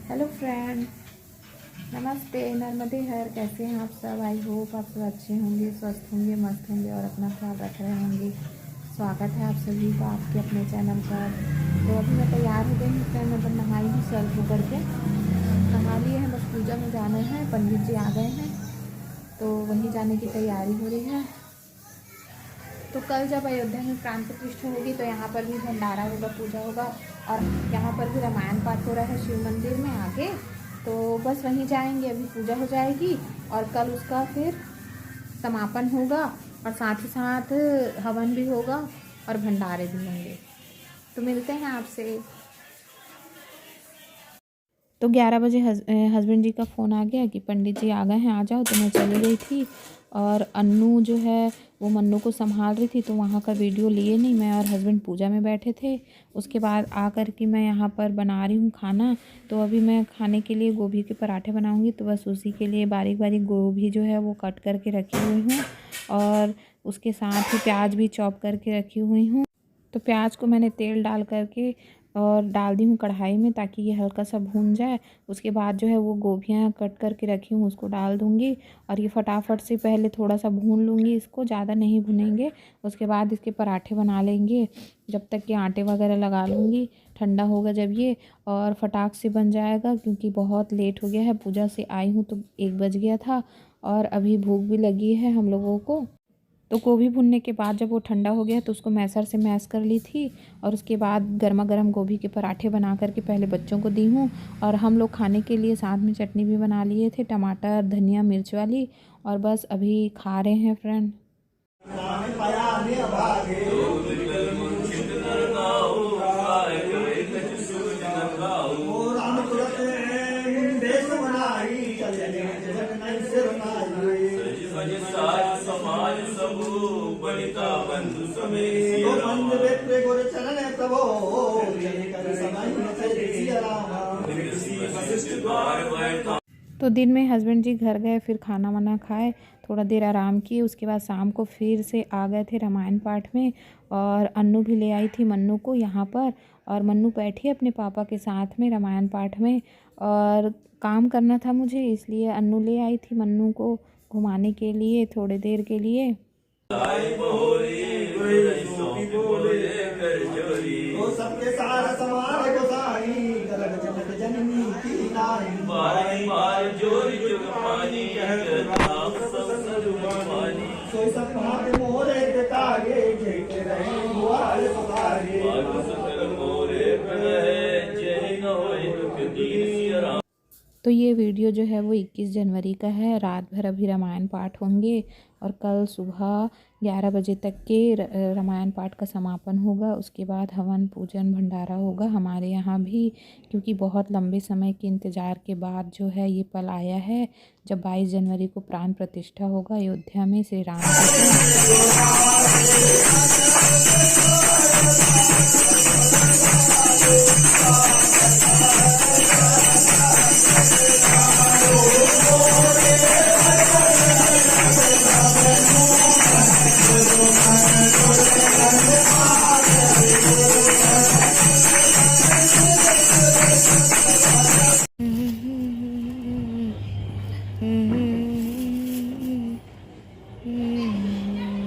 Hello friend, नमस्ते। नर्मदे हर, कैसे हैं आप सब? आई होप आप सब अच्छे होंगे, स्वस्थ होंगे, मस्त होंगे और अपना ख्याल रख रहे होंगे। स्वागत है आप सभी का आपके अपने चैनल पर। तो अभी मैं तैयार हो गई हूँ फ्रेंड, मतलब नहाई हूँ, सर्व होकर के नहा लिए हैं, बस पूजा में जाना है। पंडित जी आ गए हैं तो वहीं जाने की तैयारी हो रही है। तो कल जब अयोध्या में प्राण प्रतिष्ठा होगी तो यहाँ पर भी भंडारा होगा, पूजा होगा और यहाँ पर भी रामायण पाठ हो रहा है शिव मंदिर में आगे। तो बस वहीं जाएंगे, अभी पूजा हो जाएगी और कल उसका फिर समापन होगा और साथ ही साथ हवन भी होगा और भंडारे भी होंगे। तो मिलते हैं आपसे। तो 11 बजे हस्बैंड जी का फ़ोन आ गया कि पंडित जी आ गए हैं, आ जाओ। तो मैं चली गई थी और अन्नू जो है वो मन्नू को संभाल रही थी, तो वहाँ का वीडियो लिए नहीं। मैं और हस्बैंड पूजा में बैठे थे। उसके बाद आकर के मैं यहाँ पर बना रही हूँ खाना। तो अभी मैं खाने के लिए गोभी के पराठे बनाऊँगी, तो बस उसी के लिए बारीक बारीक गोभी जो है वो कट करके रखी हुई हूँ और उसके साथ ही प्याज भी चॉप करके रखी हुई हूँ। तो प्याज को मैंने तेल डाल करके और डाल दी हूँ कढ़ाई में ताकि ये हल्का सा भून जाए। उसके बाद जो है वो गोभियाँ कट करके रखी हूँ उसको डाल दूँगी और ये फटाफट से पहले थोड़ा सा भून लूँगी, इसको ज़्यादा नहीं भुनेंगे। उसके बाद इसके पराठे बना लेंगे जब तक कि आटे वगैरह लगा लूँगी। ठंडा होगा जब ये और फटाक से बन जाएगा, क्योंकि बहुत लेट हो गया है। पूजा से आई हूँ तो 1 बज गया था और अभी भूख भी लगी है हम लोगों को। तो गोभी भुनने के बाद जब वो ठंडा हो गया तो उसको मैसर से मैश कर ली थी और उसके बाद गर्मा गर्म गोभी के पराठे बना करके पहले बच्चों को दी हूँ और हम लोग खाने के लिए साथ में चटनी भी बना लिए थे, टमाटर धनिया मिर्च वाली। और बस अभी खा रहे हैं फ्रेंड। तो दिन में हस्बैंड जी घर गए, फिर खाना वाना खाए, थोड़ा देर आराम किए। उसके बाद शाम को फिर से आ गए थे रामायण पाठ में और अन्नू भी ले आई थी मन्नू को यहाँ पर। और मन्नू बैठी अपने पापा के साथ में रामायण पाठ में और काम करना था मुझे, इसलिए अन्नू ले आई थी मन्नू को घुमाने के लिए थोड़ी देर के लिए। तो ये वीडियो जो है वो 21 जनवरी का है। रात भर अभी रामायण पाठ होंगे और कल सुबह 11 बजे तक के रामायण पाठ का समापन होगा। उसके बाद हवन पूजन भंडारा होगा हमारे यहाँ भी, क्योंकि बहुत लंबे समय के इंतज़ार के बाद जो है ये पल आया है जब 22 जनवरी को प्राण प्रतिष्ठा होगा अयोध्या में श्री राम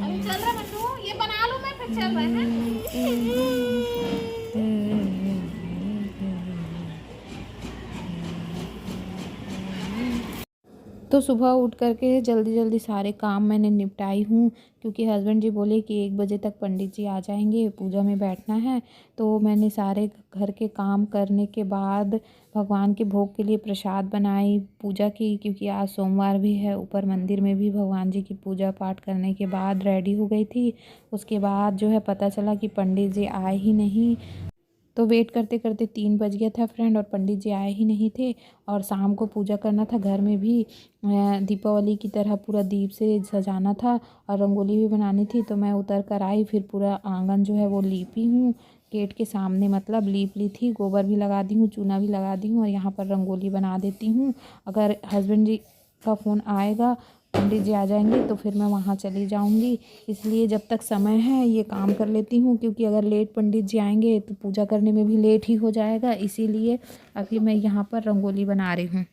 अभी चल रहा मन्नू, ये बना लूं मैं, फिर चल रहे हैं। तो सुबह उठ करके जल्दी जल्दी सारे काम मैंने निपटाई हूँ, क्योंकि हस्बैंड जी बोले कि 1 बजे तक पंडित जी आ जाएंगे, पूजा में बैठना है। तो मैंने सारे घर के काम करने के बाद भगवान के भोग के लिए प्रसाद बनाई, पूजा की, क्योंकि आज सोमवार भी है। ऊपर मंदिर में भी भगवान जी की पूजा पाठ करने के बाद रेडी हो गई थी। उसके बाद जो है पता चला कि पंडित जी आए ही नहीं। तो वेट करते करते 3 बज गया था फ्रेंड और पंडित जी आए ही नहीं थे। और शाम को पूजा करना था घर में भी, दीपावली की तरह पूरा दीप से सजाना था और रंगोली भी बनानी थी। तो मैं उतर कर आई, फिर पूरा आंगन जो है वो लीपी हूँ, गेट के सामने मतलब लीप ली थी, गोबर भी लगा दी हूँ, चूना भी लगा दी हूँ और यहाँ पर रंगोली बना देती हूँ। अगर हस्बैंड जी का फ़ोन आएगा पंडित जी आ जाएंगे तो फिर मैं वहाँ चली जाऊँगी। इसलिए जब तक समय है ये काम कर लेती हूँ, क्योंकि अगर लेट पंडित जी आएंगे तो पूजा करने में भी लेट ही हो जाएगा। इसीलिए अभी मैं यहाँ पर रंगोली बना रही हूँ।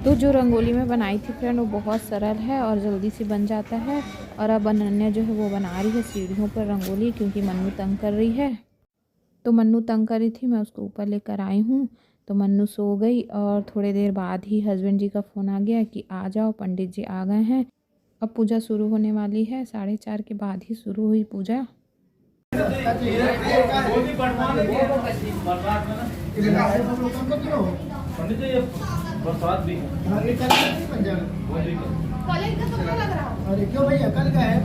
तो जो रंगोली मैं बनाई थी फ्रेंड, वो बहुत सरल है और जल्दी से बन जाता है। और अब अनन्या जो है वो बना रही है सीढ़ियों पर रंगोली, क्योंकि मन्नू तंग कर रही है। तो मन्नू तंग कर रही थी, मैं उसको ऊपर लेकर आई हूँ। तो मन्नू सो गई और थोड़ी देर बाद ही हस्बैंड जी का फ़ोन आ गया कि आ जाओ, पंडित जी आ गए हैं। अब पूजा शुरू होने वाली है, 4:30 के बाद ही शुरू हुई पूजा। बरसात भी अरे कल नहीं बन जाएगा, कल का तो लग रहा है। अरे क्यों भैया, कल का है।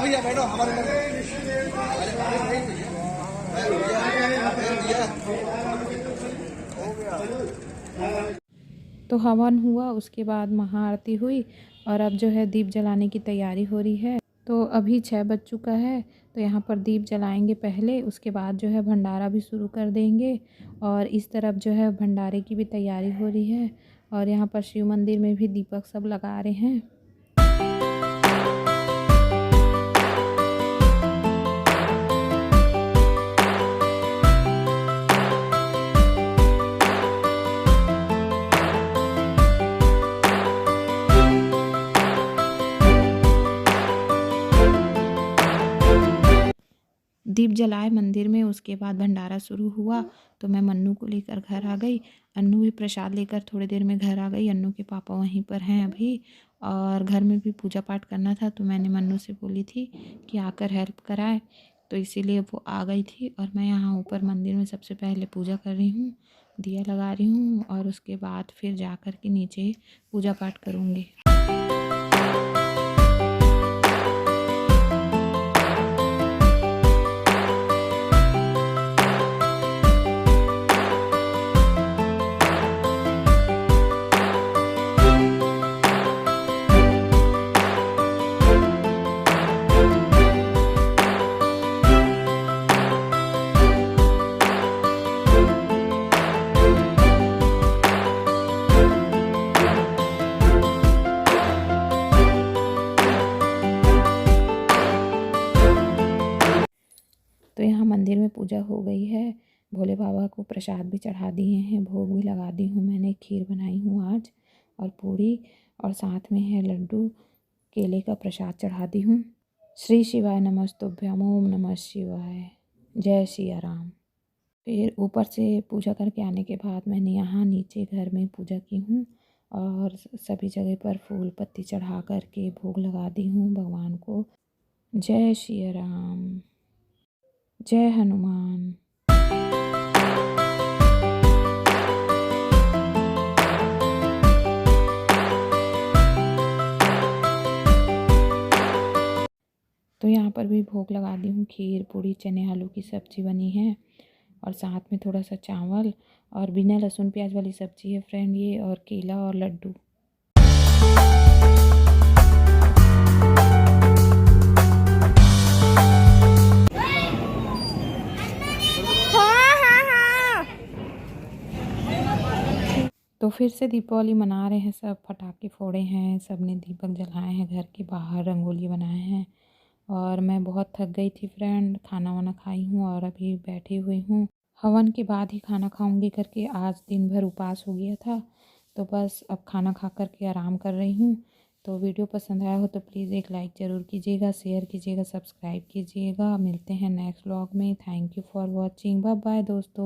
भैया बैठो हमारे तो हवन हुआ, उसके बाद महाआरती हुई और अब जो है दीप जलाने की तैयारी हो रही है। तो अभी 6 बज चुका है, तो यहाँ पर दीप जलाएंगे पहले, उसके बाद जो है भंडारा भी शुरू कर देंगे। और इस तरफ जो है भंडारे की भी तैयारी हो रही है। और यहाँ पर शिव मंदिर में भी दीपक सब लगा रहे हैं। दीप जलाए मंदिर में, उसके बाद भंडारा शुरू हुआ। तो मैं मन्नू को लेकर घर आ गई। अन्नू भी प्रसाद लेकर थोड़ी देर में घर आ गई। अन्नू के पापा वहीं पर हैं अभी। और घर में भी पूजा पाठ करना था, तो मैंने मन्नू से बोली थी कि आकर हेल्प कराए, तो इसीलिए वो आ गई थी। और मैं यहाँ ऊपर मंदिर में सबसे पहले पूजा कर रही हूँ, दिया लगा रही हूँ, और उसके बाद फिर जा कर के नीचे पूजा पाठ करूँगी। तो यहाँ मंदिर में पूजा हो गई है। भोले बाबा को प्रसाद भी चढ़ा दिए हैं, भोग भी लगा दी हूँ मैंने। खीर बनाई हूँ आज और पूड़ी, और साथ में है लड्डू, केले का प्रसाद चढ़ा दी हूँ। श्री शिवाय नमस्तुभ्यम, ओम नमः शिवाय, जय सिया राम। फिर ऊपर से पूजा करके आने के बाद मैंने यहाँ नीचे घर में पूजा की हूँ और सभी जगह पर फूल पत्ती चढ़ा करके भोग लगा दी हूँ भगवान को। जय सिया राम, जय हनुमान। तो यहाँ पर भी भोग लगा दी हूँ। खीर पूड़ी चने आलू की सब्ज़ी बनी है और साथ में थोड़ा सा चावल और बिना लहसुन प्याज वाली सब्ज़ी है फ्रेंड ये, और केला और लड्डू। तो फिर से दीपावली मना रहे हैं सब, पटाखे फोड़े हैं, सब ने दीपक जलाए हैं, घर के बाहर रंगोली बनाए हैं। और मैं बहुत थक गई थी फ्रेंड, खाना वाना खाई हूँ और अभी बैठी हुई हूँ। हवन के बाद ही खाना खाऊंगी करके आज दिन भर उपवास हो गया था, तो बस अब खाना खा कर के आराम कर रही हूँ। तो वीडियो पसंद आया हो तो प्लीज़ एक लाइक ज़रूर कीजिएगा, शेयर कीजिएगा, सब्सक्राइब कीजिएगा। मिलते हैं नेक्स्ट व्लॉग में। Thank you for watching, bye bye दोस्तों।